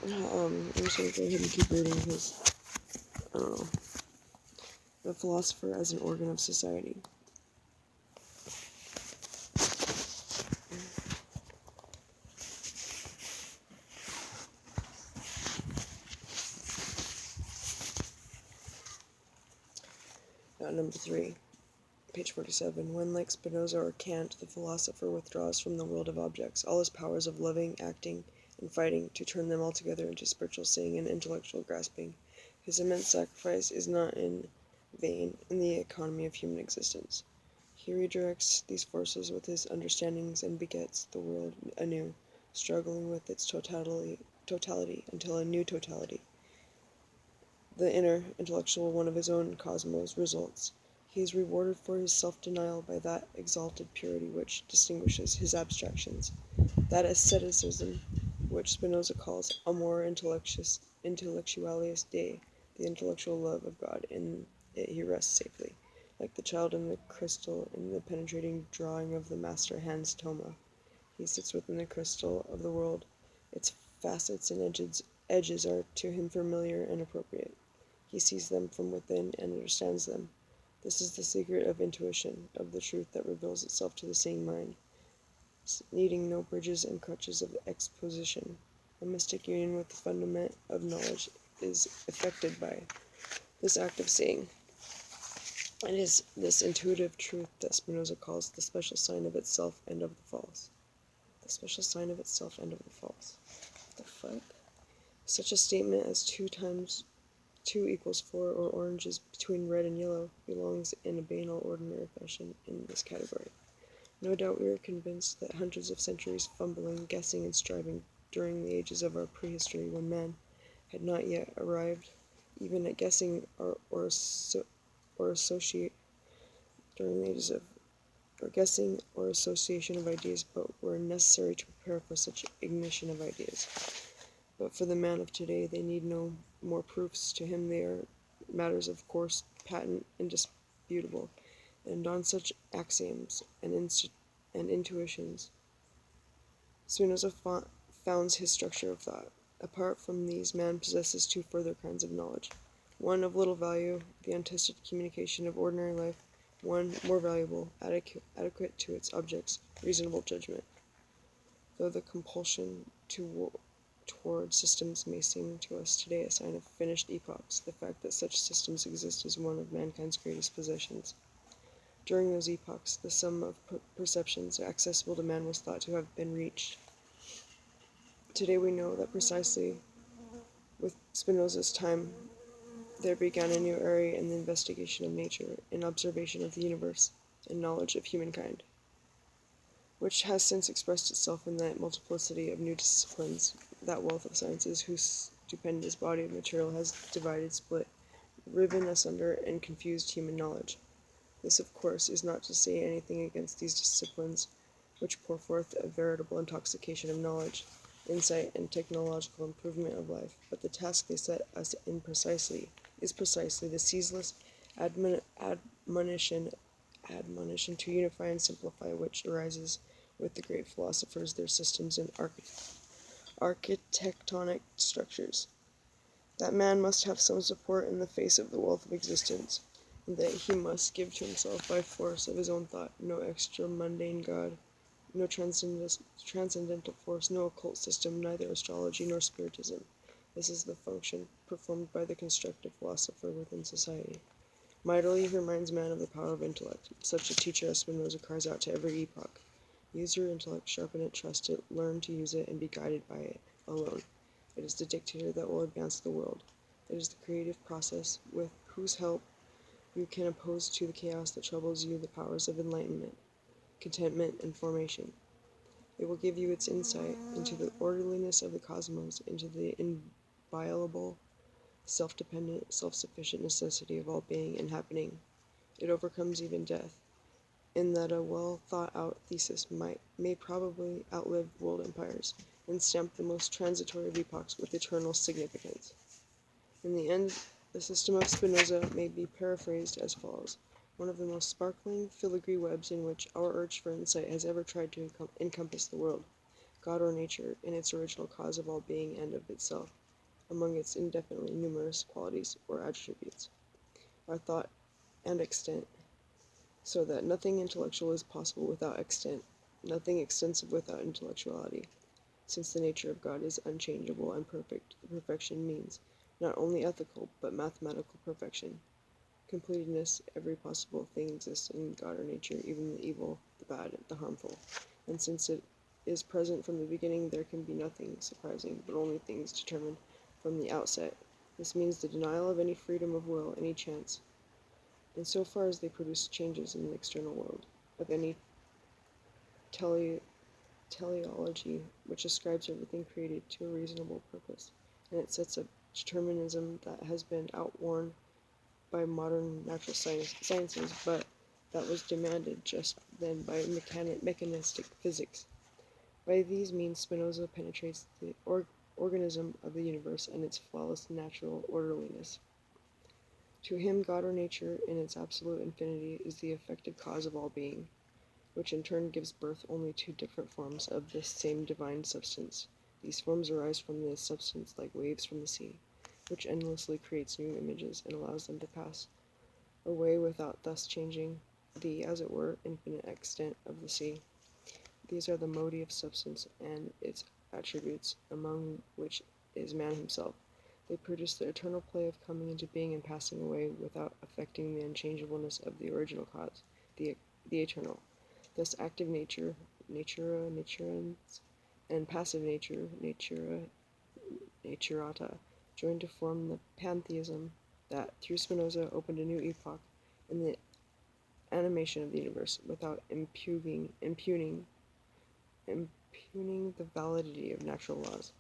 I'm just gonna go ahead and keep reading because, I don't know. The philosopher as an organ of society. Number 3, page 47. When, like Spinoza or Kant, the philosopher withdraws from the world of objects, all his powers of living, acting, and fighting to turn them altogether into spiritual seeing and intellectual grasping, his immense sacrifice is not in vain in the economy of human existence. He redirects these forces with his understandings and begets the world anew, struggling with its totality until a new totality, the inner, intellectual one of his own cosmos, results. He is rewarded for his self-denial by that exalted purity which distinguishes his abstractions, that asceticism which Spinoza calls amor intellectualis Dei, the intellectual love of God. In it he rests safely, like the child in the crystal in the penetrating drawing of the master Hans Thoma. He sits within the crystal of the world. Its facets and edges are to him familiar and appropriate. He sees them from within and understands them. This is the secret of intuition, of the truth that reveals itself to the seeing mind, needing no bridges and crutches of exposition. A mystic union with the fundament of knowledge is effected by this act of seeing. It is this intuitive truth that Spinoza calls the special sign of itself and of the false. The special sign of itself and of the false. What the fuck? Such a statement as 2 times 2 equals 4, or oranges between red and yellow, belongs in a banal, ordinary fashion in this category. No doubt we are convinced that hundreds of centuries fumbling, guessing, and striving during the ages of our prehistory, when man had not yet arrived even at guessing or associate during the ages of or guessing or association of ideas, but were necessary to prepare for such ignition of ideas. But for the man of today, they need no more proofs. To him they are matters of course, patent, indisputable, and on such axioms and intuitions Spinoza founds his structure of thought. Apart from these, man possesses 2 further kinds of knowledge. One of little value, the untested communication of ordinary life; one more valuable, adequate to its objects, reasonable judgment. Though the compulsion toward systems may seem to us today a sign of finished epochs, the fact that such systems exist is one of mankind's greatest possessions. During those epochs, the sum of perceptions accessible to man was thought to have been reached. Today we know that precisely with Spinoza's time there began a new era in the investigation of nature, in observation of the universe, and knowledge of humankind, which has since expressed itself in that multiplicity of new disciplines, that wealth of sciences whose stupendous body of material has divided, split, riven asunder, and confused human knowledge. This, of course, is not to say anything against these disciplines, which pour forth a veritable intoxication of knowledge, insight, and technological improvement of life, but the task they set us in is precisely the ceaseless admonition to unify and simplify, which arises with the great philosophers, their systems and architectonic structures. That man must have some support in the face of the wealth of existence, and that he must give to himself by force of his own thought, no extra mundane god, no transcendental force, no occult system, neither astrology nor spiritism. This is the function performed by the constructive philosopher within society. Mightily he reminds man of the power of intellect. Such a teacher as Spinoza cries out to every epoch: use your intellect, sharpen it, trust it, learn to use it, and be guided by it alone. It is the dictator that will advance the world. It is the creative process with whose help you can oppose to the chaos that troubles you the powers of enlightenment, contentment, and formation. It will give you its insight into the orderliness of the cosmos, into the inviolable, self-dependent, self-sufficient necessity of all being and happening. It overcomes even death, in that a well-thought-out thesis may probably outlive world empires, and stamp the most transitory of epochs with eternal significance. In the end, the system of Spinoza may be paraphrased as follows: one of the most sparkling filigree webs in which our urge for insight has ever tried to encompass the world, God or nature, in its original cause of all being and of itself, among its indefinitely numerous qualities or attributes, are thought and extent, so that nothing intellectual is possible without extent, nothing extensive without intellectuality. Since the nature of God is unchangeable and perfect, the perfection means not only ethical, but mathematical perfection. Completedness, every possible thing exists in God or nature, even the evil, the bad, the harmful. And since it is present from the beginning, there can be nothing surprising, but only things determined from the outset. This means the denial of any freedom of will, any chance, in so far as they produce changes in the external world, of any teleology which ascribes everything created to a reasonable purpose, and it sets up determinism that has been outworn by modern natural sciences, but that was demanded just then by mechanistic physics. By these means, Spinoza penetrates the organism of the universe and its flawless natural orderliness. To him, God or nature, in its absolute infinity, is the effective cause of all being, which in turn gives birth only to different forms of this same divine substance. These forms arise from this substance like waves from the sea, which endlessly creates new images and allows them to pass away without thus changing the, as it were, infinite extent of the sea. These are the modi of substance and its attributes, among which is man himself. They produce the eternal play of coming into being and passing away without affecting the unchangeableness of the original cause, the eternal. Thus active nature, natura, naturans, and passive nature, natura, naturata, joined to form the pantheism that, through Spinoza, opened a new epoch in the animation of the universe, without impugning the validity of natural laws.